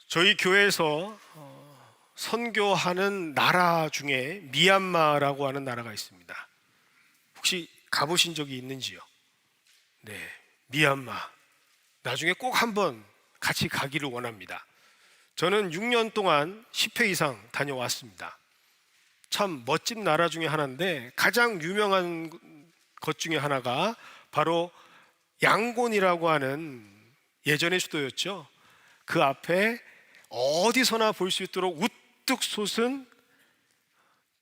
저희 교회에서 선교하는 나라 중에 미얀마라고 하는 나라가 있습니다. 혹시 가보신 적이 있는지요? 네, 미얀마. 나중에 꼭 한번 같이 가기를 원합니다. 저는 6년 동안 10회 이상 다녀왔습니다. 참 멋진 나라 중에 하나인데 가장 유명한 것 중에 하나가 바로 양곤이라고 하는 예전의 수도였죠. 그 앞에 어디서나 볼 수 있도록 우뚝 솟은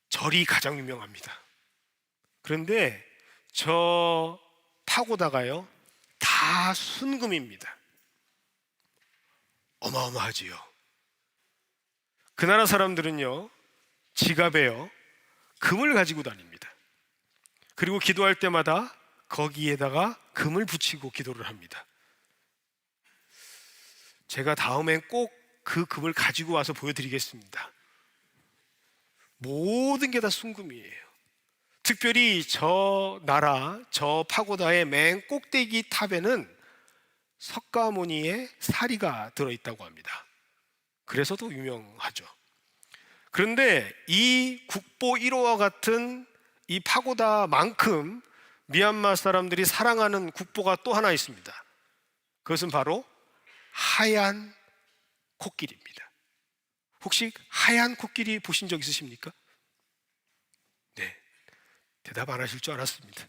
절이 가장 유명합니다. 그런데 저 파고다가요, 다 순금입니다. 어마어마하지요. 그 나라 사람들은요, 지갑에요, 금을 가지고 다닙니다. 그리고 기도할 때마다 거기에다가 금을 붙이고 기도를 합니다. 제가 다음엔 꼭 그 금을 가지고 와서 보여드리겠습니다. 모든 게 다 순금이에요. 특별히 저 나라, 저 파고다의 맨 꼭대기 탑에는 석가모니의 사리가 들어있다고 합니다. 그래서 더 유명하죠. 그런데 이 국보 1호와 같은 이 파고다만큼 미얀마 사람들이 사랑하는 국보가 또 하나 있습니다. 그것은 바로 하얀 코끼리입니다. 혹시 하얀 코끼리 보신 적 있으십니까? 네, 대답 안 하실 줄 알았습니다.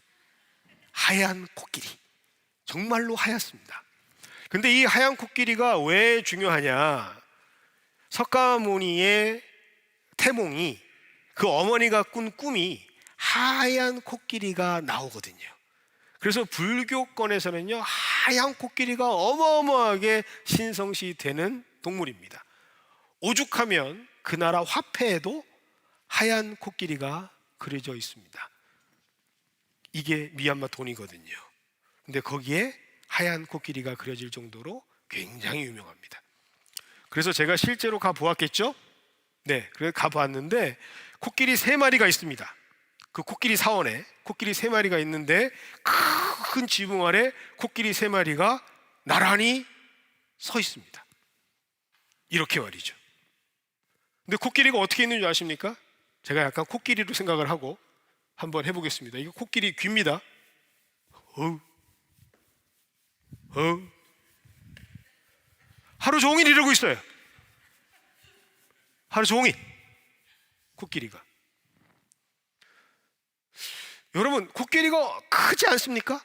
하얀 코끼리, 정말로 하얗습니다. 근데 이 하얀 코끼리가 왜 중요하냐? 석가모니의 태몽이, 그 어머니가 꾼 꿈이 하얀 코끼리가 나오거든요. 그래서 불교권에서는요, 하얀 코끼리가 어마어마하게 신성시되는 동물입니다. 오죽하면 그 나라 화폐에도 하얀 코끼리가 그려져 있습니다. 이게 미얀마 돈이거든요. 근데 거기에 하얀 코끼리가 그려질 정도로 굉장히 유명합니다. 그래서 제가 실제로 가보았겠죠? 네, 그래서 가보았는데 코끼리 3마리가 있습니다. 그 코끼리 사원에 코끼리 3마리가 있는데 큰 지붕 아래 코끼리 3마리가 나란히 서 있습니다. 이렇게 말이죠. 근데 코끼리가 어떻게 있는 줄 아십니까? 제가 약간 코끼리로 생각을 하고 한번 해보겠습니다. 이거 코끼리 귀입니다. 하루 종일 이러고 있어요. 하루 종일 코끼리가. 여러분, 코끼리가 크지 않습니까?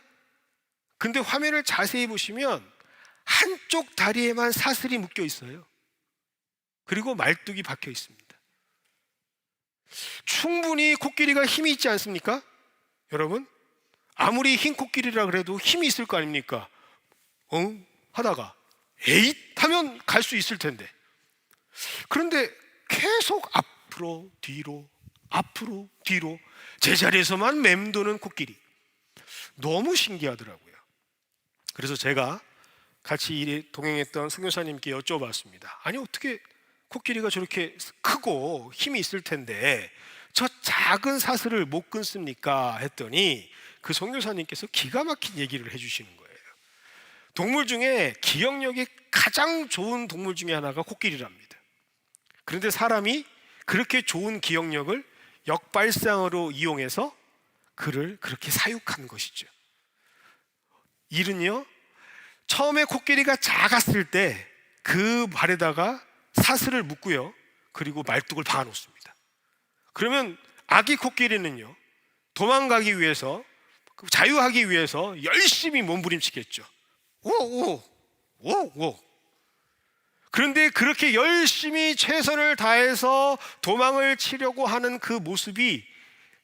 근데 화면을 자세히 보시면 한쪽 다리에만 사슬이 묶여 있어요. 그리고 말뚝이 박혀 있습니다. 충분히 코끼리가 힘이 있지 않습니까? 여러분, 아무리 흰 코끼리라 그래도 힘이 있을 거 아닙니까? 하다가 에잇 하면 갈 수 있을 텐데. 그런데 계속 앞으로 뒤로 앞으로 뒤로 제자리에서만 맴도는 코끼리, 너무 신기하더라고요. 그래서 제가 같이 동행했던 선교사님께 여쭤봤습니다. 아니, 어떻게 코끼리가 저렇게 크고 힘이 있을 텐데 저 작은 사슬을 못 끊습니까? 했더니 그 선교사님께서 기가 막힌 얘기를 해주시는 거예요. 동물 중에 기억력이 가장 좋은 동물 중에 하나가 코끼리랍니다. 그런데 사람이 그렇게 좋은 기억력을 역발상으로 이용해서 그를 그렇게 사육한 것이죠. 일은요, 처음에 코끼리가 작았을 때 그 발에다가 사슬을 묶고요, 그리고 말뚝을 박아 놓습니다. 그러면 아기 코끼리는요, 도망가기 위해서, 자유하기 위해서 열심히 몸부림치겠죠. 오오오오. 그런데 그렇게 열심히 최선을 다해서 도망을 치려고 하는 그 모습이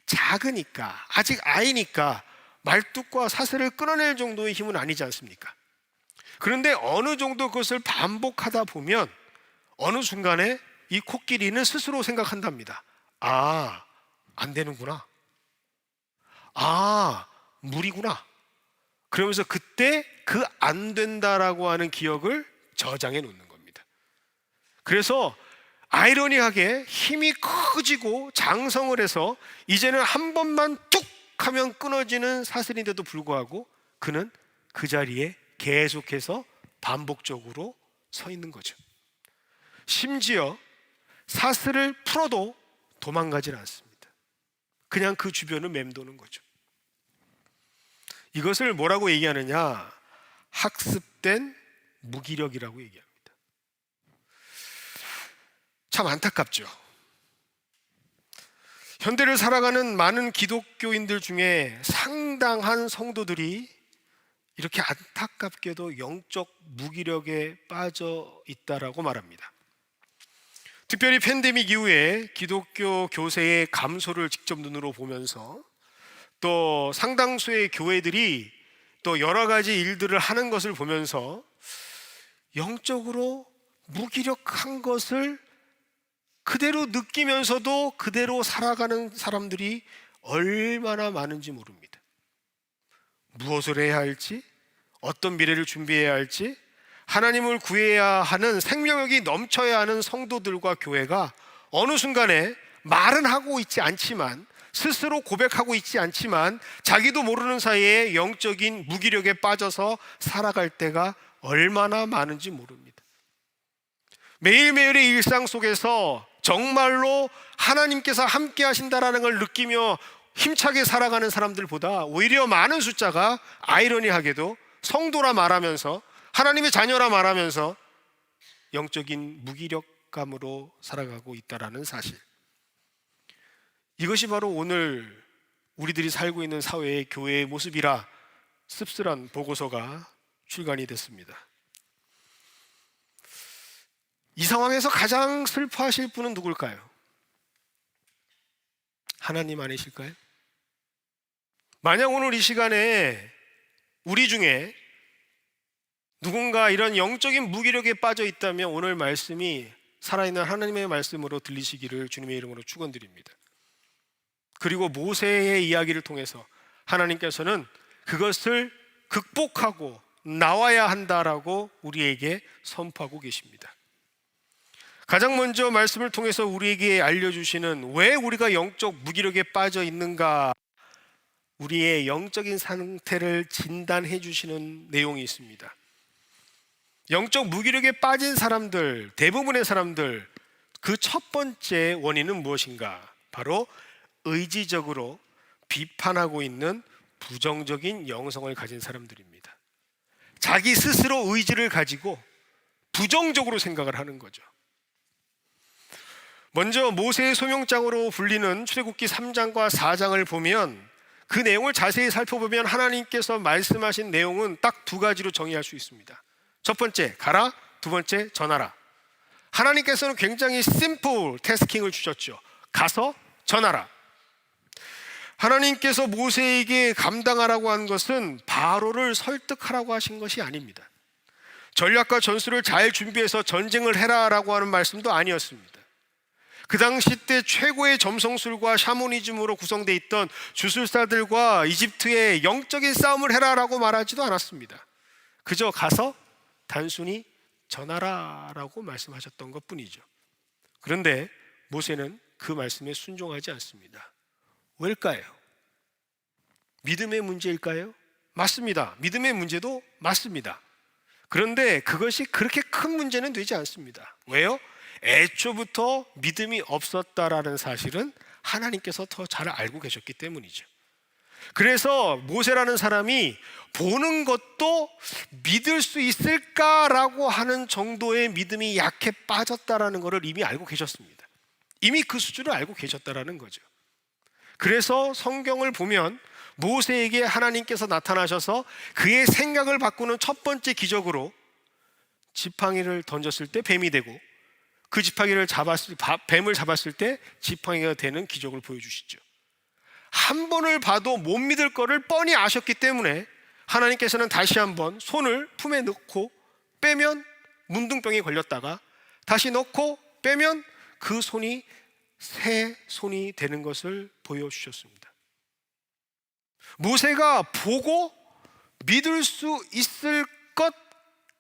작으니까, 아직 아이니까 말뚝과 사슬을 끊어낼 정도의 힘은 아니지 않습니까? 그런데 어느 정도 그것을 반복하다 보면 어느 순간에 이 코끼리는 스스로 생각한답니다. 아, 안 되는구나. 아, 무리구나. 그러면서 그때 그 안 된다라고 하는 기억을 저장해 놓는 겁니다. 그래서 아이러니하게 힘이 커지고 장성을 해서 이제는 한 번만 툭 하면 끊어지는 사슬인데도 불구하고 그는 그 자리에 계속해서 반복적으로 서 있는 거죠. 심지어 사슬을 풀어도 도망가질 않습니다. 그냥 그 주변을 맴도는 거죠. 이것을 뭐라고 얘기하느냐? 학습된 무기력이라고 얘기합니다. 참 안타깝죠. 현대를 살아가는 많은 기독교인들 중에 상당한 성도들이 이렇게 안타깝게도 영적 무기력에 빠져 있다라고 말합니다. 특별히 팬데믹 이후에 기독교 교세의 감소를 직접 눈으로 보면서 또 상당수의 교회들이 또 여러 가지 일들을 하는 것을 보면서 영적으로 무기력한 것을 그대로 느끼면서도 그대로 살아가는 사람들이 얼마나 많은지 모릅니다. 무엇을 해야 할지, 어떤 미래를 준비해야 할지, 하나님을 구해야 하는 생명력이 넘쳐야 하는 성도들과 교회가 어느 순간에 말은 하고 있지 않지만, 스스로 고백하고 있지 않지만 자기도 모르는 사이에 영적인 무기력에 빠져서 살아갈 때가 얼마나 많은지 모릅니다. 매일매일의 일상 속에서 정말로 하나님께서 함께 하신다라는 걸 느끼며 힘차게 살아가는 사람들보다 오히려 많은 숫자가 아이러니하게도 성도라 말하면서 하나님의 자녀라 말하면서 영적인 무기력감으로 살아가고 있다라는 사실, 이것이 바로 오늘 우리들이 살고 있는 사회의 교회의 모습이라 씁쓸한 보고서가 출간이 됐습니다. 이 상황에서 가장 슬퍼하실 분은 누굴까요? 하나님 아니실까요? 만약 오늘 이 시간에 우리 중에 누군가 이런 영적인 무기력에 빠져 있다면 오늘 말씀이 살아있는 하나님의 말씀으로 들리시기를 주님의 이름으로 축원드립니다. 그리고 모세의 이야기를 통해서 하나님께서는 그것을 극복하고 나와야 한다라고 우리에게 선포하고 계십니다. 가장 먼저 말씀을 통해서 우리에게 알려주시는 왜 우리가 영적 무기력에 빠져 있는가, 우리의 영적인 상태를 진단해 주시는 내용이 있습니다. 영적 무기력에 빠진 사람들, 대부분의 사람들, 그 첫 번째 원인은 무엇인가? 바로 의지적으로 비판하고 있는 부정적인 영성을 가진 사람들입니다. 자기 스스로 의지를 가지고 부정적으로 생각을 하는 거죠. 먼저 모세의 소명장으로 불리는 출애굽기 3장과 4장을 보면 그 내용을 자세히 살펴보면 하나님께서 말씀하신 내용은 딱 두 가지로 정의할 수 있습니다. 첫 번째, 가라. 두 번째, 전하라. 하나님께서는 굉장히 심플 태스킹을 주셨죠. 가서 전하라. 하나님께서 모세에게 감당하라고 한 것은 바로를 설득하라고 하신 것이 아닙니다. 전략과 전술을 잘 준비해서 전쟁을 해라라고 하는 말씀도 아니었습니다. 그 당시 때 최고의 점성술과 샤머니즘으로 구성되어 있던 주술사들과 이집트의 영적인 싸움을 해라라고 말하지도 않았습니다. 그저 가서 단순히 전하라라고 말씀하셨던 것뿐이죠. 그런데 모세는 그 말씀에 순종하지 않습니다. 왜일까요? 믿음의 문제일까요? 맞습니다. 믿음의 문제도 맞습니다. 그런데 그것이 그렇게 큰 문제는 되지 않습니다. 왜요? 애초부터 믿음이 없었다라는 사실은 하나님께서 더 잘 알고 계셨기 때문이죠. 그래서 모세라는 사람이 보는 것도 믿을 수 있을까라고 하는 정도의 믿음이 약해 빠졌다라는 것을 이미 알고 계셨습니다. 이미 그 수준을 알고 계셨다라는 거죠. 그래서 성경을 보면 모세에게 하나님께서 나타나셔서 그의 생각을 바꾸는 첫 번째 기적으로 지팡이를 던졌을 때 뱀이 되고, 그 뱀을 잡았을 때 지팡이가 되는 기적을 보여주시죠. 한 번을 봐도 못 믿을 거를 뻔히 아셨기 때문에 하나님께서는 다시 한번 손을 품에 넣고 빼면 문둥병이 걸렸다가 다시 넣고 빼면 그 손이 새 손이 되는 것을 보여주셨습니다. 모세가 보고 믿을 수 있을 것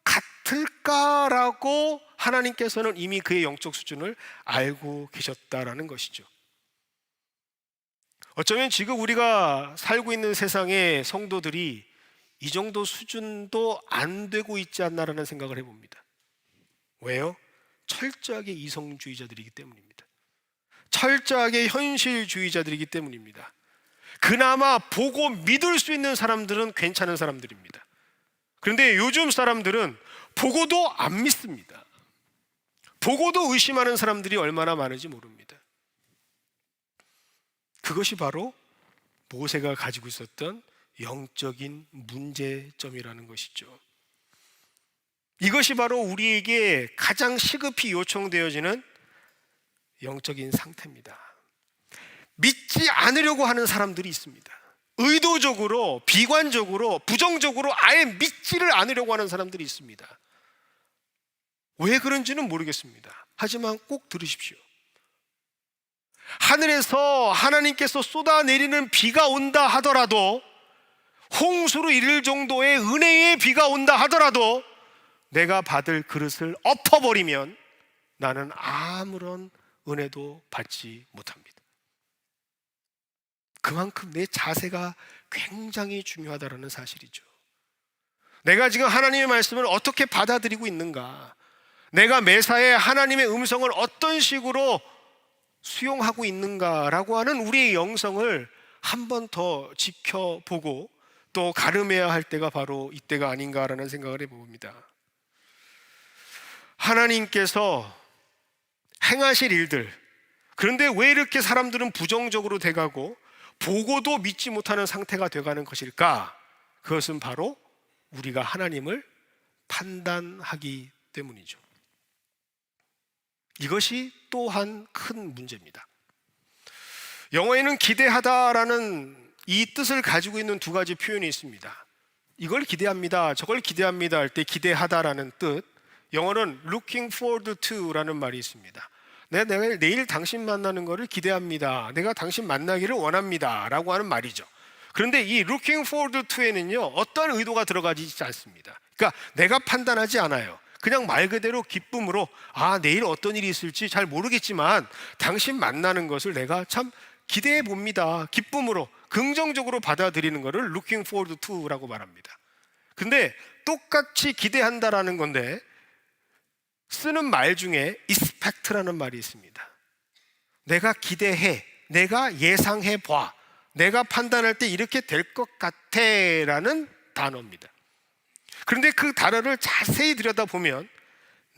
같을까라고 하나님께서는 이미 그의 영적 수준을 알고 계셨다라는 것이죠. 어쩌면 지금 우리가 살고 있는 세상의 성도들이 이 정도 수준도 안 되고 있지 않나라는 생각을 해봅니다. 왜요? 철저하게 이성주의자들이기 때문입니다. 철저하게 현실주의자들이기 때문입니다. 그나마 보고 믿을 수 있는 사람들은 괜찮은 사람들입니다. 그런데 요즘 사람들은 보고도 안 믿습니다. 보고도 의심하는 사람들이 얼마나 많은지 모릅니다. 그것이 바로 모세가 가지고 있었던 영적인 문제점이라는 것이죠. 이것이 바로 우리에게 가장 시급히 요청되어지는 영적인 상태입니다. 믿지 않으려고 하는 사람들이 있습니다. 의도적으로, 비관적으로, 부정적으로 아예 믿지를 않으려고 하는 사람들이 있습니다. 왜 그런지는 모르겠습니다. 하지만 꼭 들으십시오. 하늘에서 하나님께서 쏟아내리는 비가 온다 하더라도, 홍수로 이를 정도의 은혜의 비가 온다 하더라도 내가 받을 그릇을 엎어버리면 나는 아무런 은혜도 받지 못합니다. 그만큼 내 자세가 굉장히 중요하다는 사실이죠. 내가 지금 하나님의 말씀을 어떻게 받아들이고 있는가, 내가 매사에 하나님의 음성을 어떤 식으로 수용하고 있는가라고 하는 우리의 영성을 한 번 더 지켜보고 또 가름해야 할 때가 바로 이때가 아닌가라는 생각을 해봅니다. 하나님께서 행하실 일들, 그런데 왜 이렇게 사람들은 부정적으로 돼가고 보고도 믿지 못하는 상태가 돼가는 것일까? 그것은 바로 우리가 하나님을 판단하기 때문이죠. 이것이 또한 큰 문제입니다. 영어에는 기대하다라는 이 뜻을 가지고 있는 두 가지 표현이 있습니다. 이걸 기대합니다, 저걸 기대합니다 할 때 기대하다라는 뜻, 영어는 looking forward to라는 말이 있습니다. 내가 내일 당신 만나는 것을 기대합니다, 내가 당신 만나기를 원합니다 라고 하는 말이죠. 그런데 이 looking forward to에는요 어떠한 의도가 들어가지 있지 않습니다. 그러니까 내가 판단하지 않아요. 그냥 말 그대로 기쁨으로, 내일 어떤 일이 있을지 잘 모르겠지만 당신 만나는 것을 내가 참 기대해 봅니다, 기쁨으로 긍정적으로 받아들이는 것을 looking forward to라고 말합니다. 근데 똑같이 기대한다라는 건데 쓰는 말 중에 expect라는 말이 있습니다. 내가 기대해, 내가 예상해 봐, 내가 판단할 때 이렇게 될 것 같아 라는 단어입니다. 그런데 그 단어를 자세히 들여다보면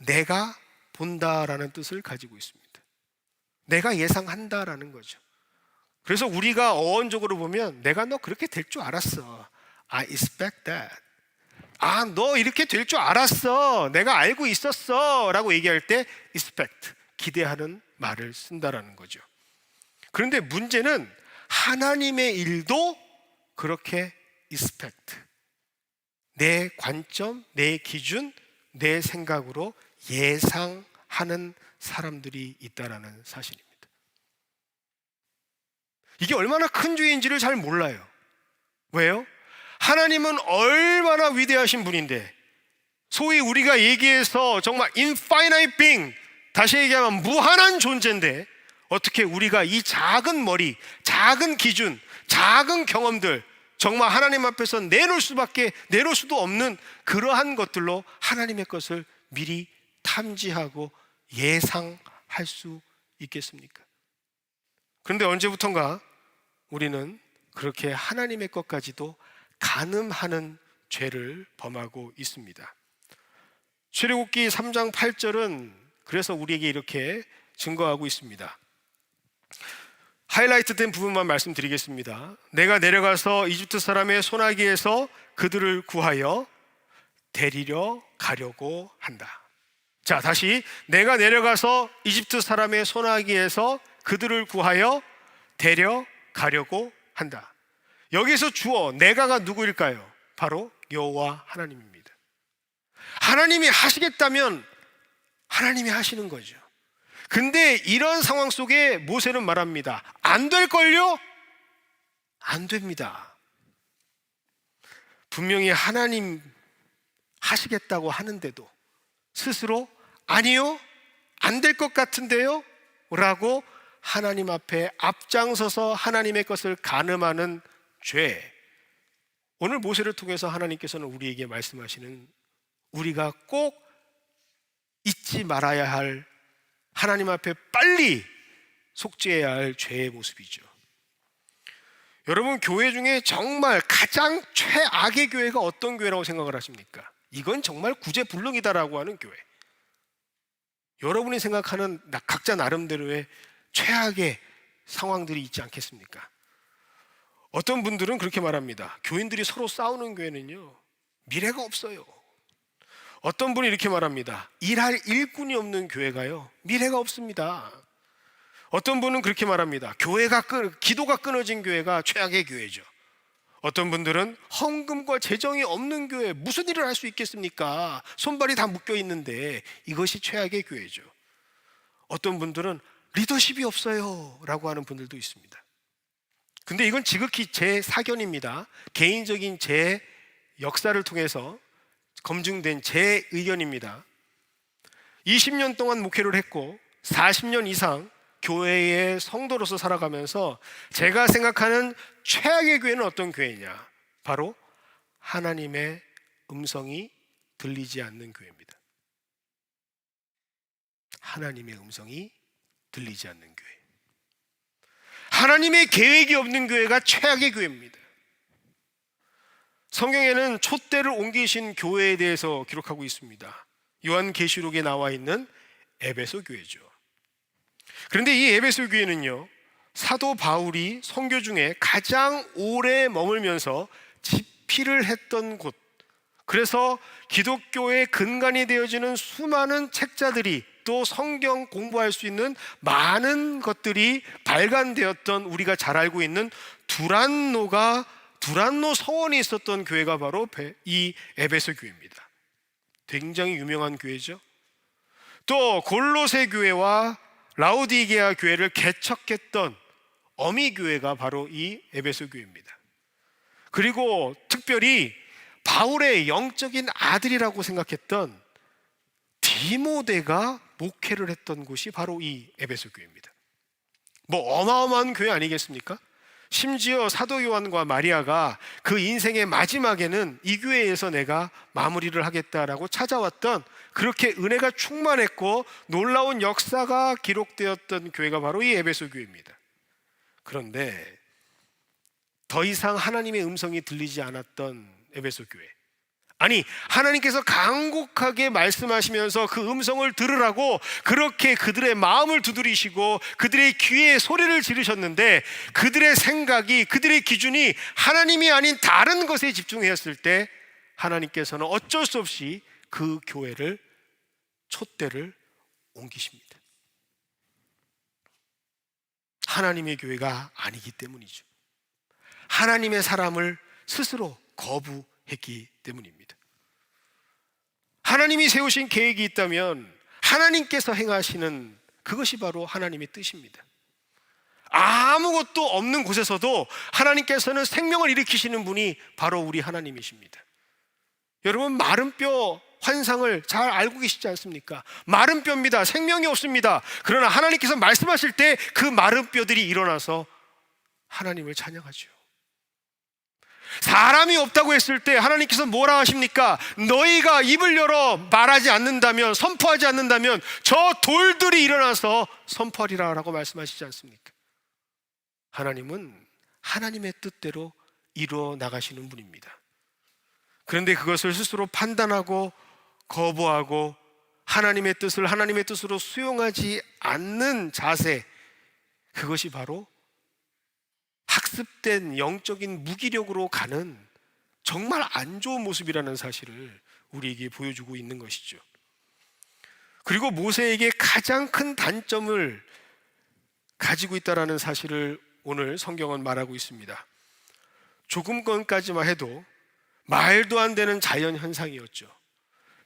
내가 본다라는 뜻을 가지고 있습니다. 내가 예상한다라는 거죠. 그래서 우리가 어원적으로 보면 내가 너 그렇게 될 줄 알았어, I expect that, 너 이렇게 될 줄 알았어, 내가 알고 있었어 라고 얘기할 때 expect, 기대하는 말을 쓴다라는 거죠. 그런데 문제는 하나님의 일도 그렇게 expect, 내 관점, 내 기준, 내 생각으로 예상하는 사람들이 있다라는 사실입니다. 이게 얼마나 큰 죄인지를 잘 몰라요. 왜요? 하나님은 얼마나 위대하신 분인데, 소위 우리가 얘기해서 정말 infinite being, 다시 얘기하면 무한한 존재인데 어떻게 우리가 이 작은 머리, 작은 기준, 작은 경험들 정말 하나님 앞에서 내놓을 수도 없는 그러한 것들로 하나님의 것을 미리 탐지하고 예상할 수 있겠습니까? 그런데 언제부턴가 우리는 그렇게 하나님의 것까지도 간음하는 죄를 범하고 있습니다. 출애굽기 3장 8절은 그래서 우리에게 이렇게 증거하고 있습니다. 하이라이트 된 부분만 말씀드리겠습니다. 내가 내려가서 이집트 사람의 손아귀에서 그들을 구하여 데리러 가려고 한다. 자, 다시 내가 이집트 사람의 손아귀에서 그들을 구하여 데려가려고 한다. 여기서 주어 내가가 누구일까요? 바로 여호와 하나님입니다. 하나님이 하시겠다면 하나님이 하시는 거죠. 근데 이런 상황 속에 모세는 말합니다. 안 될걸요? 안 됩니다. 분명히 하나님 하시겠다고 하는데도 스스로 아니요, 안 될 것 같은데요? 라고 하나님 앞에 앞장서서 하나님의 것을 간음하는 죄. 오늘 모세를 통해서 하나님께서는 우리에게 말씀하시는, 우리가 꼭 잊지 말아야 할, 하나님 앞에 빨리 속죄해야 할 죄의 모습이죠. 여러분, 교회 중에 정말 가장 최악의 교회가 어떤 교회라고 생각을 하십니까? 이건 정말 구제불능이다라고 하는 교회. 여러분이 생각하는 각자 나름대로의 최악의 상황들이 있지 않겠습니까? 어떤 분들은 그렇게 말합니다. 교인들이 서로 싸우는 교회는요, 미래가 없어요. 어떤 분이 이렇게 말합니다. 일할 일꾼이 없는 교회가요, 미래가 없습니다. 어떤 분은 그렇게 말합니다. 기도가 끊어진 교회가 최악의 교회죠. 어떤 분들은 헌금과 재정이 없는 교회, 무슨 일을 할 수 있겠습니까? 손발이 다 묶여 있는데 이것이 최악의 교회죠. 어떤 분들은 리더십이 없어요 라고 하는 분들도 있습니다. 근데 이건 지극히 제 사견입니다. 개인적인 제 역사를 통해서 검증된 제 의견입니다. 20년 동안 목회를 했고 40년 이상 교회의 성도로서 살아가면서 제가 생각하는 최악의 교회는 어떤 교회냐? 바로 하나님의 음성이 들리지 않는 교회입니다. 하나님의 음성이 들리지 않는 교회. 하나님의 계획이 없는 교회가 최악의 교회입니다. 성경에는 촛대를 옮기신 교회에 대해서 기록하고 있습니다. 요한계시록에 나와 있는 에베소 교회죠. 그런데 이 에베소 교회는요, 사도 바울이 선교 중에 가장 오래 머물면서 집필을 했던 곳, 그래서 기독교의 근간이 되어지는 수많은 책자들이, 또 성경 공부할 수 있는 많은 것들이 발간되었던, 우리가 잘 알고 있는 두란노 서원이 있었던 교회가 바로 이 에베소 교회입니다. 굉장히 유명한 교회죠. 또 골로새 교회와 라오디게아 교회를 개척했던 어미 교회가 바로 이 에베소 교회입니다. 그리고 특별히 바울의 영적인 아들이라고 생각했던 디모데가 목회를 했던 곳이 바로 이 에베소 교회입니다. 뭐 어마어마한 교회 아니겠습니까? 심지어 사도 요한과 마리아가 그 인생의 마지막에는 이 교회에서 내가 마무리를 하겠다라고 찾아왔던, 그렇게 은혜가 충만했고 놀라운 역사가 기록되었던 교회가 바로 이 에베소 교회입니다. 그런데 더 이상 하나님의 음성이 들리지 않았던 에베소 교회, 아니 하나님께서 간곡하게 말씀하시면서 그 음성을 들으라고 그렇게 그들의 마음을 두드리시고 그들의 귀에 소리를 지르셨는데, 그들의 생각이, 그들의 기준이 하나님이 아닌 다른 것에 집중했을 때 하나님께서는 어쩔 수 없이 그 교회를, 촛대를 옮기십니다. 하나님의 교회가 아니기 때문이죠. 하나님의 사람을 스스로 거부했기 때문입니다. 하나님이 세우신 계획이 있다면 하나님께서 행하시는 그것이 바로 하나님의 뜻입니다. 아무것도 없는 곳에서도 하나님께서는 생명을 일으키시는 분이 바로 우리 하나님이십니다. 여러분, 마른 뼈 환상을 잘 알고 계시지 않습니까? 마른 뼈입니다. 생명이 없습니다. 그러나 하나님께서 말씀하실 때 그 마른 뼈들이 일어나서 하나님을 찬양하죠. 사람이 없다고 했을 때 하나님께서 뭐라 하십니까? 너희가 입을 열어 말하지 않는다면, 선포하지 않는다면 저 돌들이 일어나서 선포하리라 라고 말씀하시지 않습니까? 하나님은 하나님의 뜻대로 이루어 나가시는 분입니다. 그런데 그것을 스스로 판단하고 거부하고 하나님의 뜻을 하나님의 뜻으로 수용하지 않는 자세, 그것이 바로 학습된 영적인 무기력으로 가는 정말 안 좋은 모습이라는 사실을 우리에게 보여주고 있는 것이죠. 그리고 모세에게 가장 큰 단점을 가지고 있다는 사실을 오늘 성경은 말하고 있습니다. 조금 전까지만 해도 말도 안 되는 자연 현상이었죠.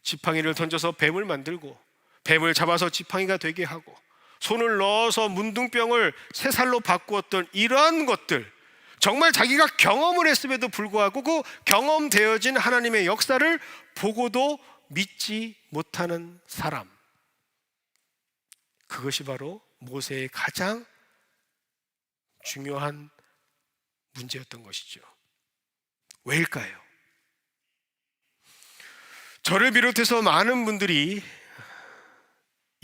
지팡이를 던져서 뱀을 만들고, 뱀을 잡아서 지팡이가 되게 하고, 손을 넣어서 문둥병을 쇠살로 바꾸었던 이러한 것들, 정말 자기가 경험을 했음에도 불구하고 그 경험되어진 하나님의 역사를 보고도 믿지 못하는 사람, 그것이 바로 모세의 가장 중요한 문제였던 것이죠. 왜일까요? 저를 비롯해서 많은 분들이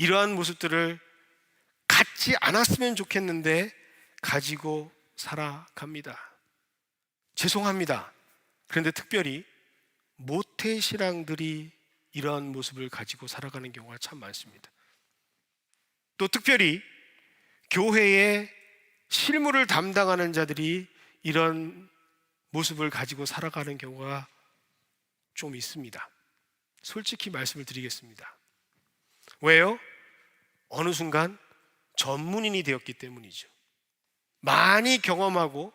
이러한 모습들을 갖지 않았으면 좋겠는데 가지고 살아갑니다. 죄송합니다. 그런데 특별히 모태신앙들이 이러한 모습을 가지고 살아가는 경우가 참 많습니다. 또 특별히 교회의 실무를 담당하는 자들이 이런 모습을 가지고 살아가는 경우가 좀 있습니다. 솔직히 말씀을 드리겠습니다. 왜요? 어느 순간 전문인이 되었기 때문이죠. 많이 경험하고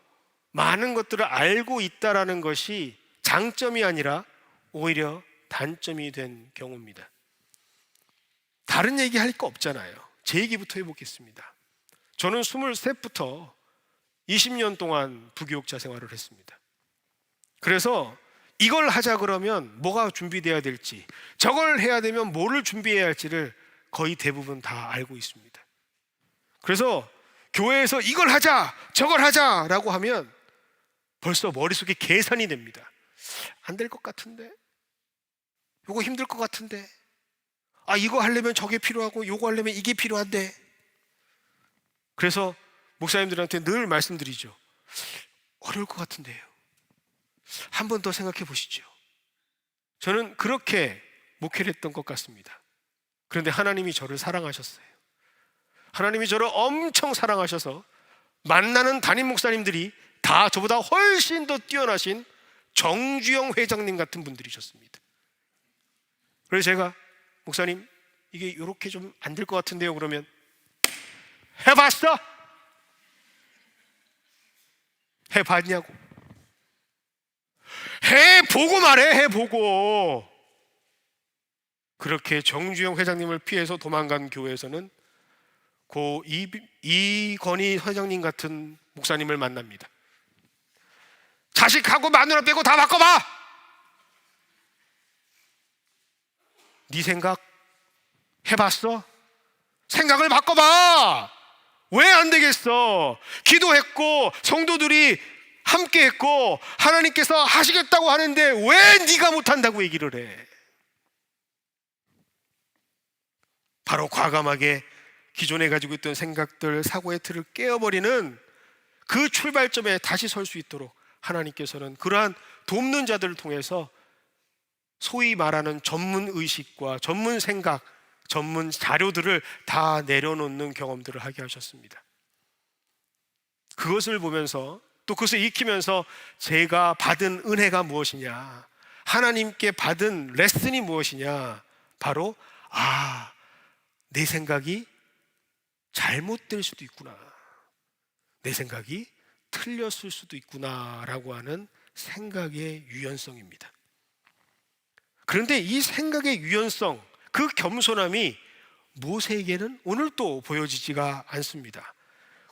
많은 것들을 알고 있다라는 것이 장점이 아니라 오히려 단점이 된 경우입니다. 다른 얘기 할 거 없잖아요. 제 얘기부터 해보겠습니다. 저는 23부터 20년 동안 부교육자 생활을 했습니다. 그래서 이걸 하자 그러면 뭐가 준비돼야 될지, 저걸 해야 되면 뭐를 준비해야 할지를 거의 대부분 다 알고 있습니다. 그래서 교회에서 이걸 하자, 저걸 하자라고 하면 벌써 머릿속에 계산이 됩니다. 안 될 것 같은데, 이거 힘들 것 같은데, 이거 하려면 저게 필요하고 이거 하려면 이게 필요한데. 그래서 목사님들한테 늘 말씀드리죠. 어려울 것 같은데요. 한 번 더 생각해 보시죠. 저는 그렇게 목회를 했던 것 같습니다. 그런데 하나님이 저를 사랑하셨어요. 하나님이 저를 엄청 사랑하셔서 만나는 담임 목사님들이 다 저보다 훨씬 더 뛰어나신 정주영 회장님 같은 분들이셨습니다. 그래서 제가 목사님 이게 이렇게 좀 안 될 것 같은데요 그러면 해봤어? 해봤냐고. 해보고 말해. 해보고. 그렇게 정주영 회장님을 피해서 도망간 교회에서는 고 이건희 회장님 같은 목사님을 만납니다. 자식하고 마누라 빼고 다 바꿔봐. 네 생각 해봤어? 생각을 바꿔봐. 왜 안 되겠어? 기도했고 성도들이 함께 했고 하나님께서 하시겠다고 하는데 왜 네가 못한다고 얘기를 해? 바로 과감하게 기존에 가지고 있던 생각들, 사고의 틀을 깨어버리는 그 출발점에 다시 설 수 있도록 하나님께서는 그러한 돕는 자들을 통해서 소위 말하는 전문 의식과 전문 생각, 전문 자료들을 다 내려놓는 경험들을 하게 하셨습니다. 그것을 보면서 또 그것을 익히면서 제가 받은 은혜가 무엇이냐, 하나님께 받은 레슨이 무엇이냐, 바로 내 생각이 잘못될 수도 있구나, 내 생각이 틀렸을 수도 있구나라고 하는 생각의 유연성입니다. 그런데 이 생각의 유연성, 그 겸손함이 모세에게는 오늘도 보여지지가 않습니다.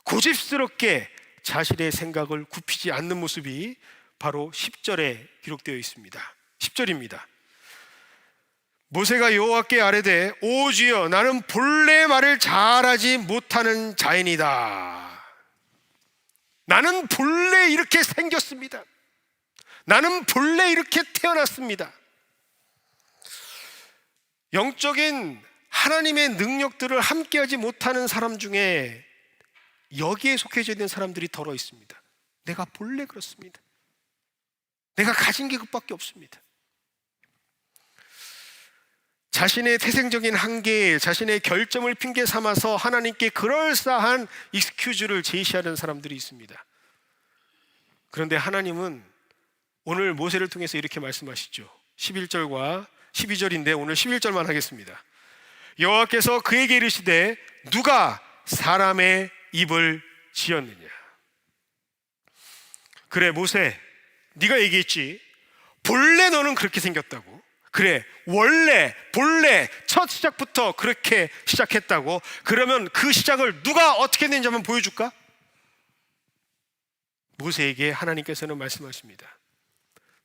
고집스럽게 자신의 생각을 굽히지 않는 모습이 바로 10절에 기록되어 있습니다. 10절입니다. 모세가 여호와께 아뢰되 오 주여 나는 본래 말을 잘하지 못하는 자이니다. 나는 본래 이렇게 생겼습니다. 나는 본래 이렇게 태어났습니다. 영적인 하나님의 능력들을 함께하지 못하는 사람 중에 여기에 속해져 있는 사람들이 덜어 있습니다. 내가 본래 그렇습니다. 내가 가진 게 그것밖에 없습니다. 자신의 태생적인 한계, 자신의 결점을 핑계 삼아서 하나님께 그럴싸한 익스큐즈를 제시하는 사람들이 있습니다. 그런데 하나님은 오늘 모세를 통해서 이렇게 말씀하시죠. 11절과 12절인데 오늘 11절만 하겠습니다. 여호와께서 그에게 이르시되 누가 사람의 입을 지었느냐. 그래 모세, 네가 얘기했지. 본래 너는 그렇게 생겼다고. 그래 원래 본래 첫 시작부터 그렇게 시작했다고. 그러면 그 시작을 누가 어떻게 했는지 한번 보여줄까? 모세에게 하나님께서는 말씀하십니다.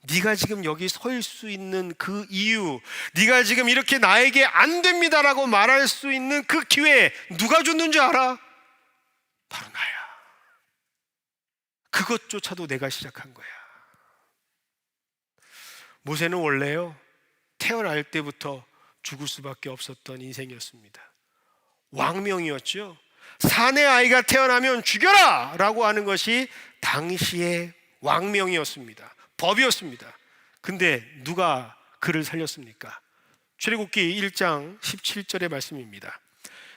네가 지금 여기 설 수 있는 그 이유, 네가 지금 이렇게 나에게 안 됩니다라고 말할 수 있는 그 기회 누가 줬는 줄 알아? 바로 나야. 그것조차도 내가 시작한 거야. 모세는 원래요 태어날 때부터 죽을 수밖에 없었던 인생이었습니다. 왕명이었죠. 사내 아이가 태어나면 죽여라! 라고 하는 것이 당시의 왕명이었습니다. 법이었습니다. 근데 누가 그를 살렸습니까? 출애굽기 1장 17절의 말씀입니다.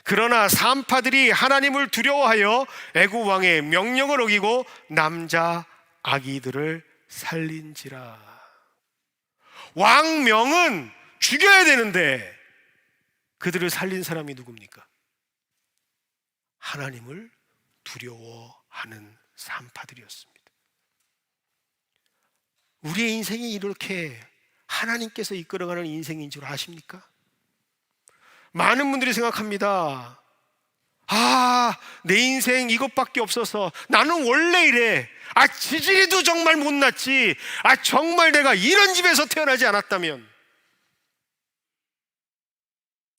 그러나 산파들이 하나님을 두려워하여 애굽 왕의 명령을 어기고 남자 아기들을 살린지라. 왕명은 죽여야 되는데 그들을 살린 사람이 누굽니까? 하나님을 두려워하는 산파들이었습니다. 우리의 인생이 이렇게 하나님께서 이끌어가는 인생인 줄 아십니까? 많은 분들이 생각합니다. 내 인생 이것밖에 없어서 나는 원래 이래. 지질이도 정말 못났지. 정말 내가 이런 집에서 태어나지 않았다면.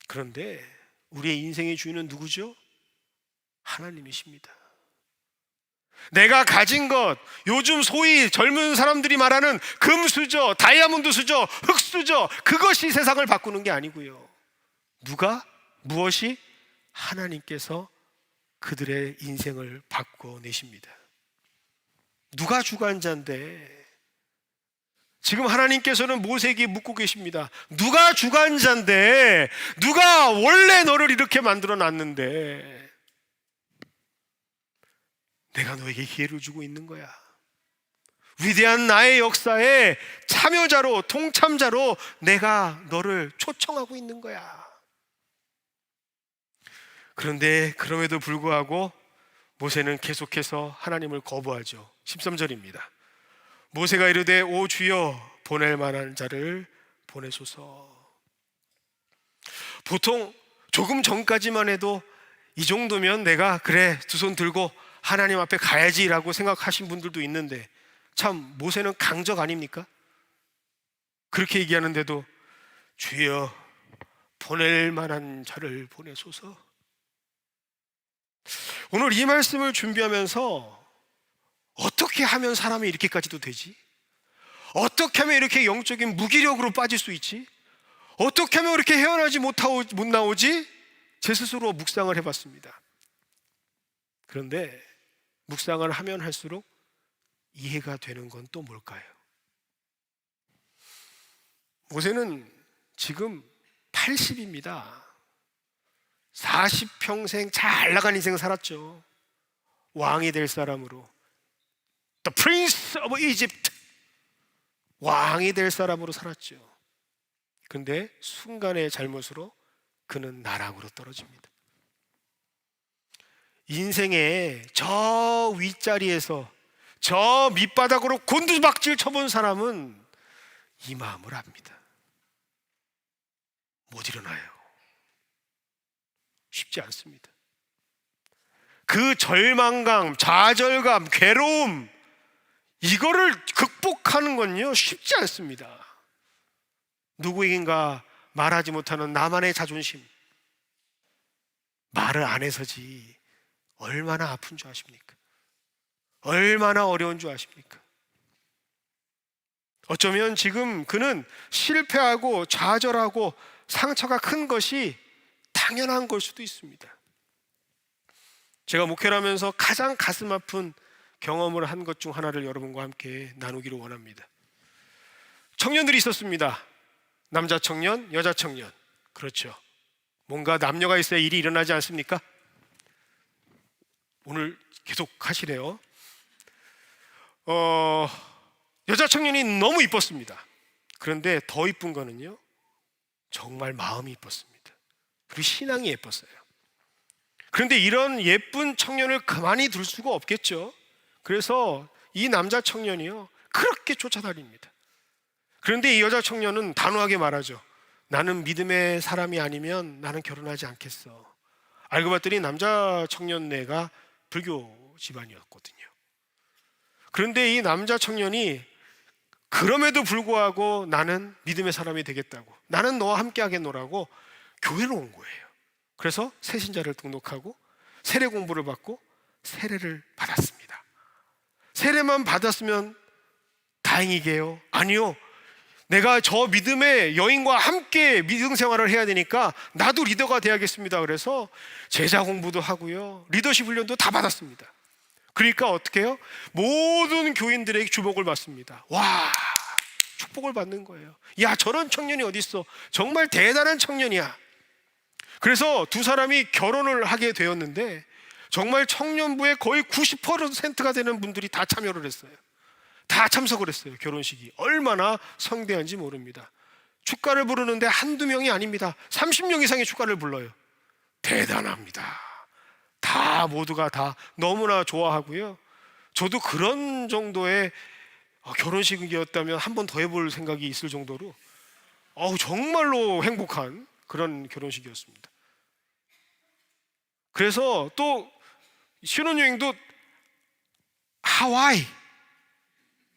그런데 우리의 인생의 주인은 누구죠? 하나님이십니다. 내가 가진 것, 요즘 소위 젊은 사람들이 말하는 금수저, 다이아몬드 수저, 흙수저, 그것이 세상을 바꾸는 게 아니고요. 무엇이? 하나님께서 그들의 인생을 바꿔내십니다. 누가 주관자인데? 지금 하나님께서는 모세에게 묻고 계십니다. 누가 주관자인데? 누가 원래 너를 이렇게 만들어 놨는데? 내가 너에게 기회를 주고 있는 거야. 위대한 나의 역사에 참여자로, 동참자로 내가 너를 초청하고 있는 거야. 그런데 그럼에도 불구하고 모세는 계속해서 하나님을 거부하죠. 13절입니다. 모세가 이르되 오 주여 보낼 만한 자를 보내소서. 보통 조금 전까지만 해도 이 정도면 내가 그래 두 손 들고 하나님 앞에 가야지라고 생각하신 분들도 있는데, 참 모세는 강적 아닙니까? 그렇게 얘기하는데도 주여 보낼 만한 자를 보내소서. 오늘 이 말씀을 준비하면서 어떻게 하면 사람이 이렇게까지도 되지? 어떻게 하면 이렇게 영적인 무기력으로 빠질 수 있지? 어떻게 하면 이렇게 헤어나지 못 나오지? 제 스스로 묵상을 해봤습니다. 그런데 묵상을 하면 할수록 이해가 되는 건 또 뭘까요? 모세는 지금 80입니다. 40평생 잘 나간 인생 살았죠. 왕이 될 사람으로, The Prince of Egypt, 왕이 될 사람으로 살았죠. 그런데 순간의 잘못으로 그는 나락으로 떨어집니다. 인생의 저 윗자리에서 저 밑바닥으로 곤두박질 쳐본 사람은 이 마음을 압니다. 못 일어나요. 쉽지 않습니다. 그 절망감, 좌절감, 괴로움, 이거를 극복하는 건요 쉽지 않습니다. 누구에겐가 말하지 못하는 나만의 자존심, 말을 안 해서지 얼마나 아픈 줄 아십니까? 얼마나 어려운 줄 아십니까? 어쩌면 지금 그는 실패하고 좌절하고 상처가 큰 것이 당연한 걸 수도 있습니다. 제가 목회를 하면서 가장 가슴 아픈 경험을 한 것 중 하나를 여러분과 함께 나누기를 원합니다. 청년들이 있었습니다. 남자 청년, 여자 청년. 그렇죠. 뭔가 남녀가 있어야 일이 일어나지 않습니까? 오늘 계속 하시래요. 여자 청년이 너무 이뻤습니다. 그런데 더 이쁜 거는요, 정말 마음이 이뻤습니다. 그리고 신앙이 예뻤어요. 그런데 이런 예쁜 청년을 가만히 둘 수가 없겠죠. 그래서 이 남자 청년이요 그렇게 쫓아다닙니다. 그런데 이 여자 청년은 단호하게 말하죠. 나는 믿음의 사람이 아니면 나는 결혼하지 않겠어. 알고 봤더니 남자 청년네가 불교 집안이었거든요. 그런데 이 남자 청년이 그럼에도 불구하고 나는 믿음의 사람이 되겠다고, 나는 너와 함께 하겠노라고 교회로 온 거예요. 그래서 새신자를 등록하고 세례 공부를 받고 세례를 받았습니다. 세례만 받았으면 다행이게요? 아니요. 내가 저 믿음의 여인과 함께 믿음 생활을 해야 되니까 나도 리더가 돼야겠습니다. 그래서 제자 공부도 하고요, 리더십 훈련도 다 받았습니다. 그러니까 어떻게 해요? 모든 교인들에게 주목을 받습니다. 와, 축복을 받는 거예요. 야, 저런 청년이 어디 있어? 정말 대단한 청년이야. 그래서 두 사람이 결혼을 하게 되었는데 정말 청년부의 거의 90%가 되는 분들이 다 참여를 했어요. 다 참석을 했어요. 결혼식이 얼마나 성대한지 모릅니다. 축가를 부르는데 한두 명이 아닙니다. 30명 이상의 축가를 불러요. 대단합니다. 다 모두가 다 너무나 좋아하고요, 저도 그런 정도의 결혼식이었다면 한 번 더 해볼 생각이 있을 정도로 정말로 행복한 그런 결혼식이었습니다. 그래서 또 신혼여행도 하와이,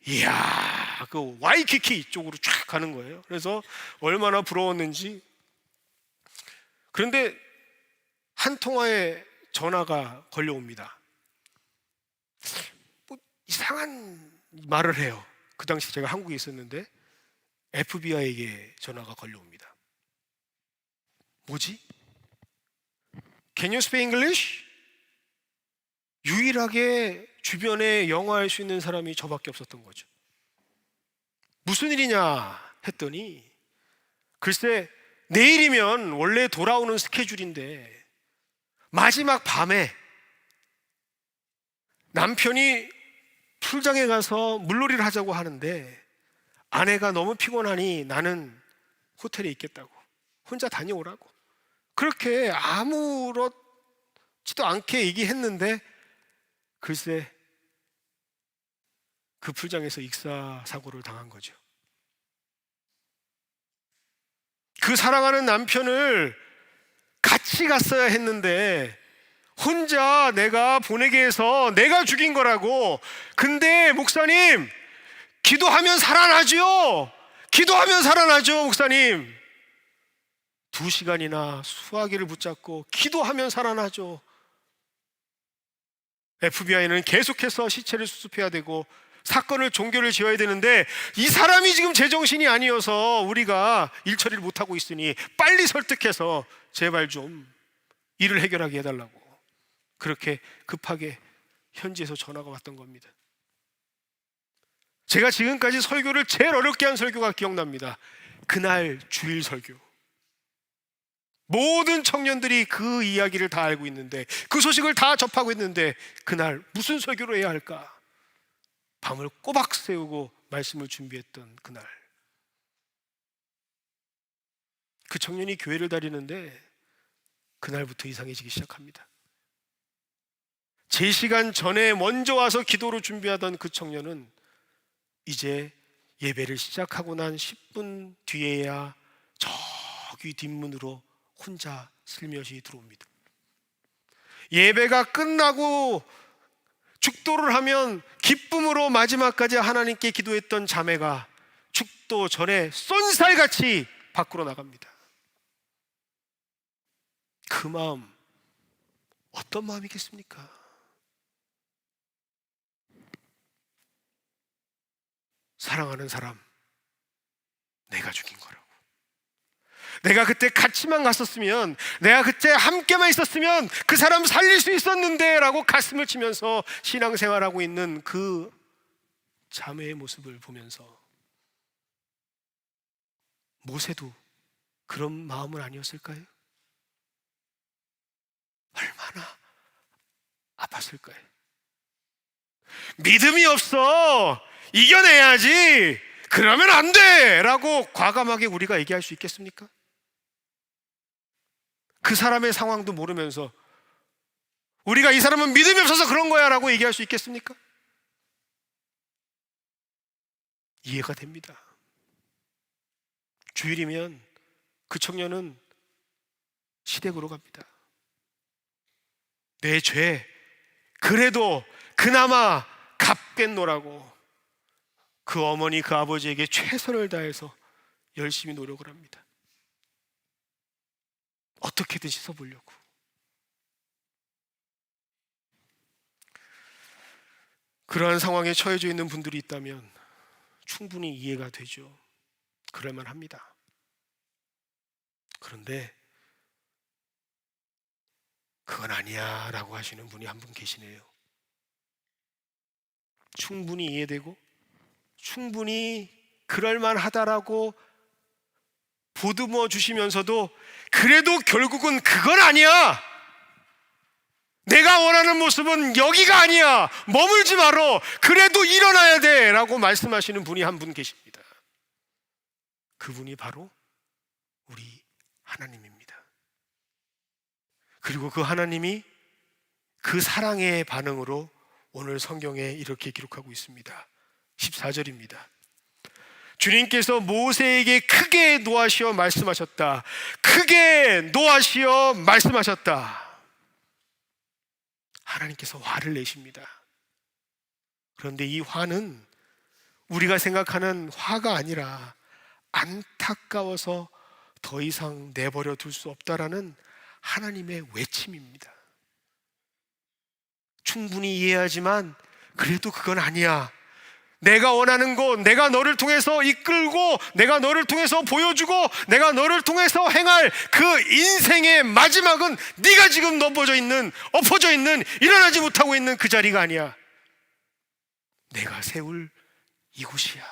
이야, 그 와이키키 쪽으로 쫙 가는 거예요. 그래서 얼마나 부러웠는지. 그런데 한 통화에 전화가 걸려옵니다. 뭐 이상한 말을 해요. 그 당시 제가 한국에 있었는데 FBI에게 전화가 걸려옵니다. 뭐지? Can you speak English? 유일하게 주변에 영어할 수 있는 사람이 저밖에 없었던 거죠. 무슨 일이냐 했더니 글쎄 내일이면 원래 돌아오는 스케줄인데 마지막 밤에 남편이 풀장에 가서 물놀이를 하자고 하는데 아내가 너무 피곤하니 나는 호텔에 있겠다고, 혼자 다녀오라고, 그렇게 아무렇지도 않게 얘기했는데 글쎄 그 풀장에서 익사사고를 당한 거죠. 그 사랑하는 남편을 같이 갔어야 했는데 혼자 내가 보내게 해서 내가 죽인 거라고. 근데 목사님, 기도하면 살아나죠. 기도하면 살아나죠, 목사님. 2시간이나 수화기를 붙잡고 기도하면 살아나죠. FBI는 계속해서 시체를 수습해야 되고 사건을 종결을 지어야 되는데 이 사람이 지금 제정신이 아니어서 우리가 일 처리를 못하고 있으니 빨리 설득해서 제발 좀 일을 해결하게 해달라고, 그렇게 급하게 현지에서 전화가 왔던 겁니다. 제가 지금까지 설교를 제일 어렵게 한 설교가 기억납니다. 그날 주일 설교. 모든 청년들이 그 이야기를 다 알고 있는데, 그 소식을 다 접하고 있는데 그날 무슨 설교를 해야 할까? 밤을 꼬박 새우고 말씀을 준비했던 그날, 그 청년이 교회를 다니는데 그날부터 이상해지기 시작합니다. 제 시간 전에 먼저 와서 기도로 준비하던 그 청년은 이제 예배를 시작하고 난 10분 뒤에야 저기 뒷문으로 혼자 슬며시 들어옵니다. 예배가 끝나고 축도를 하면 기쁨으로 마지막까지 하나님께 기도했던 자매가 축도 전에 쏜살같이 밖으로 나갑니다. 그 마음 어떤 마음이겠습니까? 사랑하는 사람 내가 죽인 거라고. 내가 그때 같이만 갔었으면, 내가 그때 함께만 있었으면 그 사람 살릴 수 있었는데 라고 가슴을 치면서 신앙생활하고 있는 그 자매의 모습을 보면서 모세도 그런 마음은 아니었을까요? 얼마나 아팠을까요? 믿음이 없어, 이겨내야지, 그러면 안 돼 라고 과감하게 우리가 얘기할 수 있겠습니까? 그 사람의 상황도 모르면서 우리가 이 사람은 믿음이 없어서 그런 거야 라고 얘기할 수 있겠습니까? 이해가 됩니다. 주일이면 그 청년은 시댁으로 갑니다. 내 죄 그래도 그나마 갚겠노라고 그 어머니 그 아버지에게 최선을 다해서 열심히 노력을 합니다. 어떻게든 씻어보려고. 그러한 상황에 처해져 있는 분들이 있다면 충분히 이해가 되죠. 그럴만합니다. 그런데 그건 아니야 라고 하시는 분이 한 분 계시네요. 충분히 이해되고 충분히 그럴만하다라고 보듬어 주시면서도 그래도 결국은 그건 아니야, 내가 원하는 모습은 여기가 아니야, 머물지 말어, 그래도 일어나야 돼 라고 말씀하시는 분이 한 분 계십니다. 그분이 바로 우리 하나님입니다. 그리고 그 하나님이 그 사랑의 반응으로 오늘 성경에 이렇게 기록하고 있습니다. 14절입니다. 주님께서 모세에게 크게 노하시어 말씀하셨다. 크게 노하시어 말씀하셨다. 하나님께서 화를 내십니다. 그런데 이 화는 우리가 생각하는 화가 아니라 안타까워서 더 이상 내버려 둘 수 없다라는 하나님의 외침입니다. 충분히 이해하지만 그래도 그건 아니야, 내가 원하는 곳, 내가 너를 통해서 이끌고 내가 너를 통해서 보여주고 내가 너를 통해서 행할 그 인생의 마지막은 네가 지금 엎어져 있는 일어나지 못하고 있는 그 자리가 아니야, 내가 세울 이곳이야.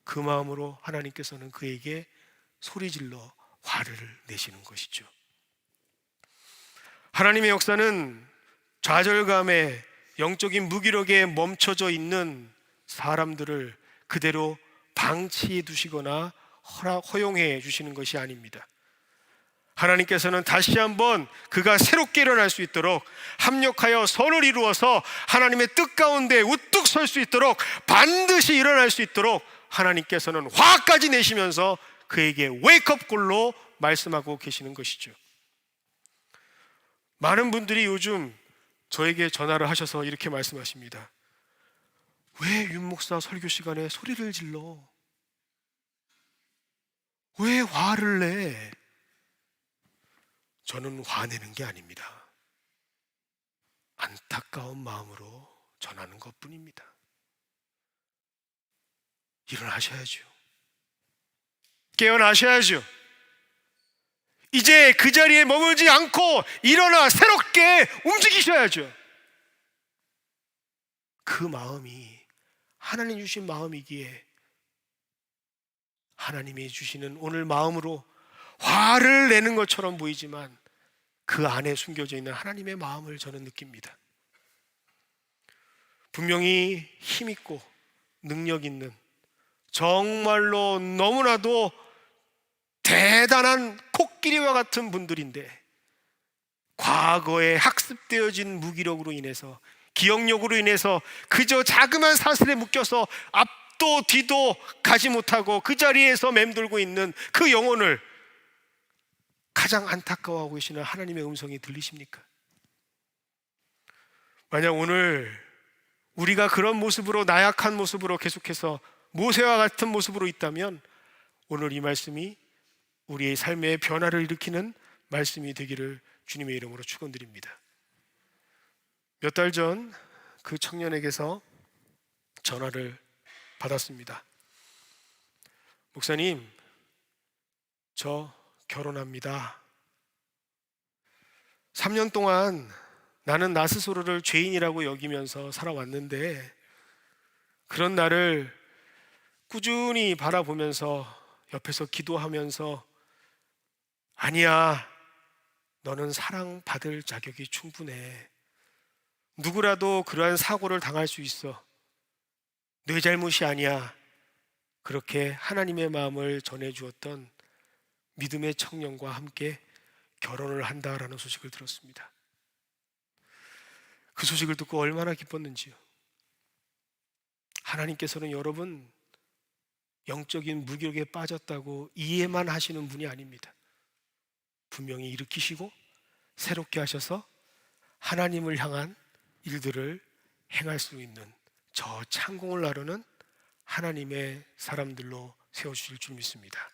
그 마음으로 하나님께서는 그에게 소리질러 화를 내시는 것이죠. 하나님의 역사는 좌절감에 영적인 무기력에 멈춰져 있는 사람들을 그대로 방치해 두시거나 허용해 주시는 것이 아닙니다. 하나님께서는 다시 한번 그가 새롭게 일어날 수 있도록 합력하여 선을 이루어서 하나님의 뜻 가운데 우뚝 설 수 있도록, 반드시 일어날 수 있도록 하나님께서는 화까지 내시면서 그에게 웨이크업 콜로 말씀하고 계시는 것이죠. 많은 분들이 요즘 저에게 전화를 하셔서 이렇게 말씀하십니다. 왜 윤 목사 설교 시간에 소리를 질러? 왜 화를 내? 저는 화내는 게 아닙니다. 안타까운 마음으로 전하는 것뿐입니다. 일어나셔야죠. 깨어나셔야죠. 이제 그 자리에 머물지 않고 일어나 새롭게 움직이셔야죠. 그 마음이 하나님 주신 마음이기에 하나님이 주시는 오늘 마음으로 화를 내는 것처럼 보이지만 그 안에 숨겨져 있는 하나님의 마음을 저는 느낍니다. 분명히 힘있고 능력 있는, 정말로 너무나도 대단한 코끼리와 같은 분들인데 과거에 학습되어진 무기력으로 인해서, 기억력으로 인해서 그저 자그마한 사슬에 묶여서 앞도 뒤도 가지 못하고 그 자리에서 맴돌고 있는 그 영혼을 가장 안타까워하고 계시는 하나님의 음성이 들리십니까? 만약 오늘 우리가 그런 모습으로, 나약한 모습으로 계속해서 모세와 같은 모습으로 있다면 오늘 이 말씀이 우리의 삶의 변화를 일으키는 말씀이 되기를 주님의 이름으로 축원드립니다. 몇 달 전 그 청년에게서 전화를 받았습니다. 목사님, 저 결혼합니다. 3년 동안 나는 나 스스로를 죄인이라고 여기면서 살아왔는데 그런 나를 꾸준히 바라보면서 옆에서 기도하면서 아니야, 너는 사랑받을 자격이 충분해, 누구라도 그러한 사고를 당할 수 있어, 내 잘못이 아니야, 그렇게 하나님의 마음을 전해주었던 믿음의 청년과 함께 결혼을 한다라는 소식을 들었습니다. 그 소식을 듣고 얼마나 기뻤는지요. 하나님께서는 여러분 영적인 무기력에 빠졌다고 이해만 하시는 분이 아닙니다. 분명히 일으키시고 새롭게 하셔서 하나님을 향한 일들을 행할 수 있는 저 창공을 나르는 하나님의 사람들로 세워주실 줄 믿습니다.